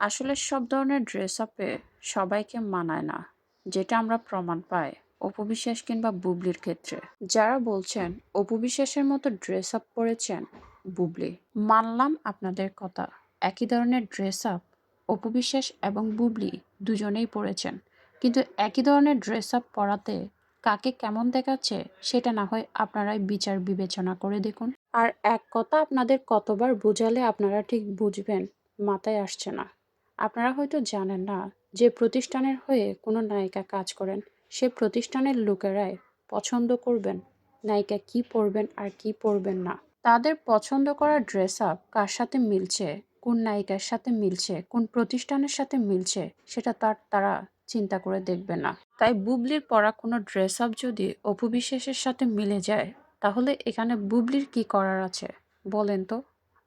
আসলে সব ধরনের ড্রেস আপে সবাইকে মানায় না, যেটা আমরা প্রমাণ পাই অপু বিশ্বাস কিংবা বুবলির ক্ষেত্রে। যারা বলছেন অপু বিশ্বাসের মতো ড্রেস আপ পরেছেন বুবলি, মানলাম আপনাদের কথা। একই ধরনের ড্রেস আপ অপু বিশ্বাস এবং বুবলি দুজনেই পরেছেন, কিন্তু একই ধরনের ড্রেস আপ পরাতে কাকে কেমন দেখাচ্ছে সেটা না হয় আপনারাই বিচার বিবেচনা করে দেখুন। আর এক কথা আপনাদের কতবার বোঝালে আপনারা ঠিক বুঝবেন মাথায় আসছে না। আপনারা হয়তো জানেন না যে প্রতিষ্ঠানের হয়ে কোনো নায়িকা কাজ করেন, সে প্রতিষ্ঠানের লোকেরাই পছন্দ করবেন নায়িকা কি পরবেন আর কি পরবেন না। তাদের পছন্দ করা ড্রেস আপ কার সাথে মিলছে, কোন নায়িকার সাথে মিলছে, কোন প্রতিষ্ঠানের সাথে মিলছে, সেটা তারা চিন্তা করে দেখবে না। তাই বুবলির পরা কোনো ড্রেস আপ যদি অপু বিশ্বাসের সাথে মিলে যায়, তাহলে এখানে বুবলির কি করার আছে বলেন তো?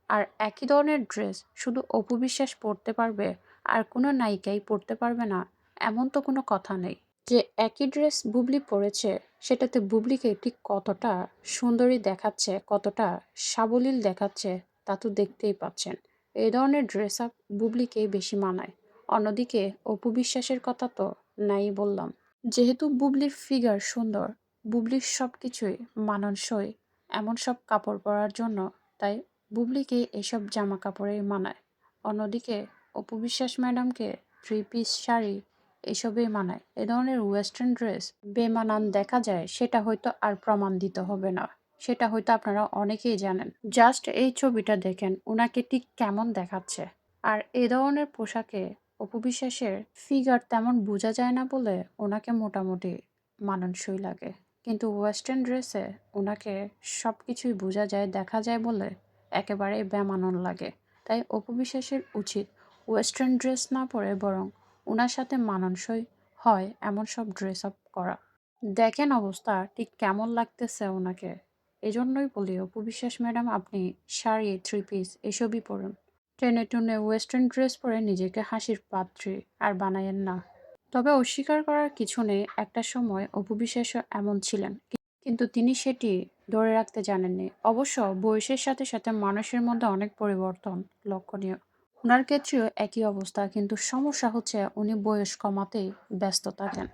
আর একই ধরনের ড্রেস শুধু অপু বিশ্বাস পরতে পারবে আর কোনো নায়িকাই পরতে পারবে না, এমন তো কোনো কথা নেই। যে একই ড্রেস বুবলি পরেছে, সেটাতে বুবলিকে ঠিক কতটা সুন্দরী দেখাচ্ছে, কতটা সাবলীল দেখাচ্ছে, তা তো দেখতেই পাচ্ছেন। এই ধরনের ড্রেস আপ বুবলিকেই বেশি মানায়। অন্যদিকে অপু বিশ্বাসের কথা তো নাই বললাম। যেহেতু বুবলির ফিগার সুন্দর, বুবলির সব কিছুই মানানসই এমন সব কাপড় পরার জন্য, তাই বুবলিকে এসব জামা কাপড়েই মানায়। অন্যদিকে অপু বিশ্বাস ম্যাডামকে থ্রি পিস শাড়ি এসবেই মানায়। এ ধরনের ওয়েস্টার্ন ড্রেস বেমানান দেখা যায়, সেটা হয়তো আর প্রমাণ দিতে হবে না। সেটা হয়তো আপনারা অনেকেই জানেন। জাস্ট এই ছবিটা দেখেন উনাকে ঠিক কেমন দেখাচ্ছে। আর এ ধরনের পোশাকে অপু বিশ্বাসের ফিগার তেমন বোঝা যায় না বলে ওনাকে মোটামুটি মানানসই লাগে। কিন্তু ওয়েস্টার্ন ড্রেসে ওনাকে সব কিছুই বোঝা যায়, দেখা যায় বলে একেবারেই বেমানান লাগে। তাই অপু বিশ্বাসের উচিত ওয়েস্টার্ন ড্রেস না পরে বরং ওনার সাথে মানানসই হয় এমন সব ড্রেস আপ করা। দেখেন অবস্থা ঠিক কেমন লাগতেছে ওনাকে। এজন্যই বলি অপু বিশ্বাস ম্যাডাম, আপনি শাড়ি, থ্রি পিস এসবই পরুন। টেনে টুনে ওয়েস্টার্ন ড্রেস পরে নিজেকে হাসির পাত্রী আর বানায়েন না। তবে অস্বীকার করার কিছু নেই, একটা সময় অপু বিশ্বাসও এমন ছিলেন, কিন্তু তিনি সেটি ধরে রাখতে জানেননি। অবশ্য বয়সের সাথে সাথে মানুষের মধ্যে অনেক পরিবর্তন লক্ষণীয়। উনার ক্ষেত্রেও একই অবস্থা, কিন্তু সমস্যা হচ্ছে উনি বয়স কমাতেই ব্যস্ত থাকেন।